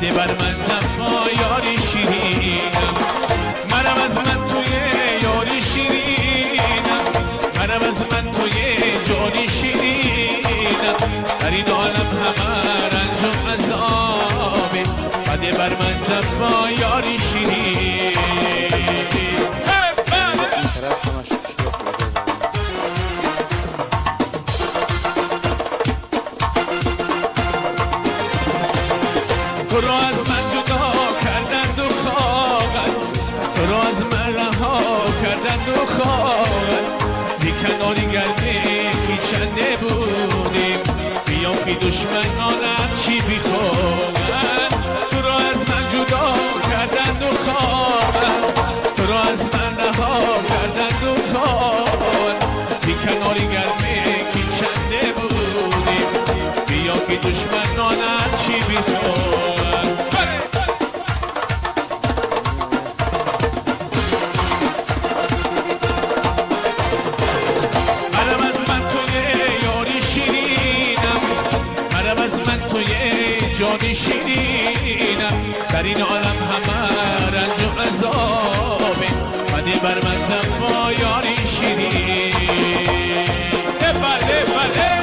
بده بر من جفا یاری شیرینم مرم از من توی یاری شیرینم مرم از من توی جانی شیرینم در این عالم همه رنج و عذابه بده بر من جفا یاری شیرین تو را از من جدا کردند و خواهد تو را از من رها کردند و خواهد زی کناری گرده پیچنده بودیم بیام که دشمنانم چی بیخواهد تو را از من جدا کردند و خواهد تو را از من رها کردند و خواهد زی کناری گرده پیچنده بودیم بیام که دشمنانم چی بیخواهد جانی شیرینم در این عالم همه رنج و عذابه بده بر من جفا یاری شیرین بله بله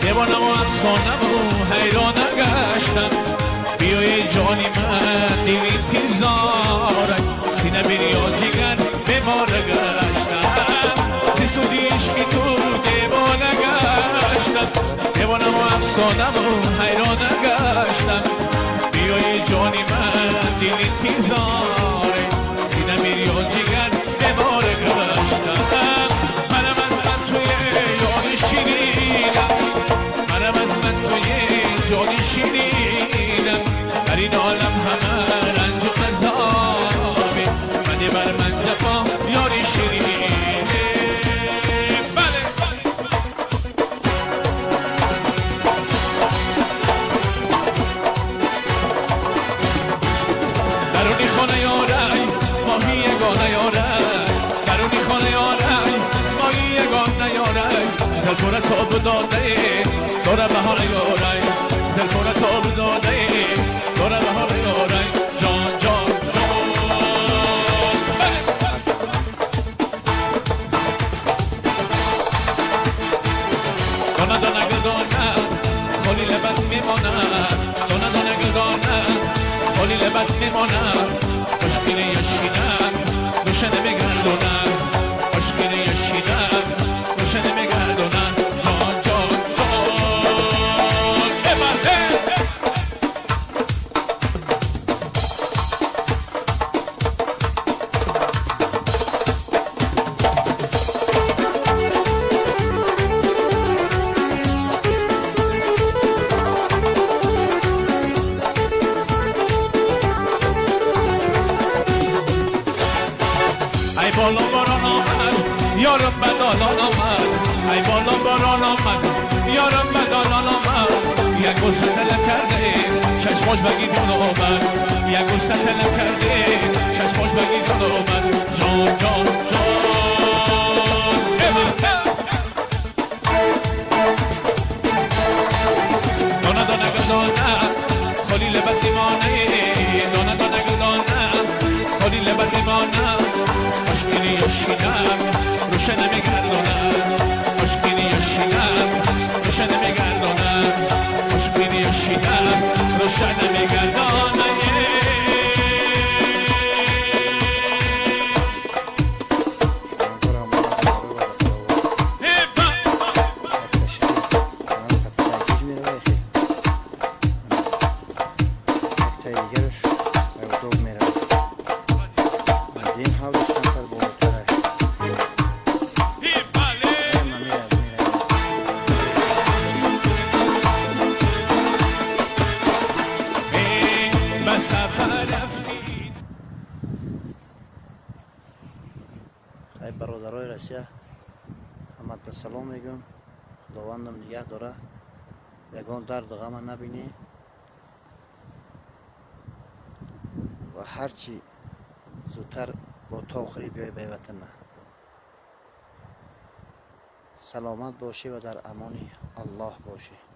دیوانم و افسانم و حیران گشتم بیای جانی من دیوید پیزارک سینه بریاد جگر بماره گشتم زیسودی عشقی تو دیوانه گشتم دیوانم و افسانم و حیران گشتم بیای جانی من دیوید پیزارک سینه بریاد جگر بماره گشتم منم از من توی یاری شیرینم منم از من توی جانی شیرینم در این عالم همه رنج و عذابه بده بر من جفا یاری شیرینه بله درونی خانه یارای ماهی یگانه یارای درونی خانه یارای ماهی یگانه یارای زلفورت تاب داده داره بهار یارای زلفورت تاب داده داره بهار یارای جان جان جان دانه دانه گردانه خالی لبت میمانه دانه دانه گردانه خالی لبت میمانه مشکل یشیدم روشنه بگردونم مشکل یشیدم روشنه بگردونم جان جان جان ای بالا باران آمد یارم بدالان آمد ای بالا باران آمد یارم بدالان آمد یک گوسه طلب کرده چشماش بگی بیان آمد یک گوسه طلب کرده چشماش بگی بیان آمد جان جان جان دانه دانه گردانه خالی لبت دیوانه دانه دانه گردانه خالی لبت دیوانه مشکلی یشیدم روشنه میگردونم مشکلی یشیدم روشنه میگردونم مشکلی یشیدم روشنه میگردونم برادرای روسیه همت سلام میگم. خداوندم نگه داره، یگان درد و غم نبینی و هرچی زودتر با تاخری بیای به وطن. سلامت باشی و در امان الله باشی.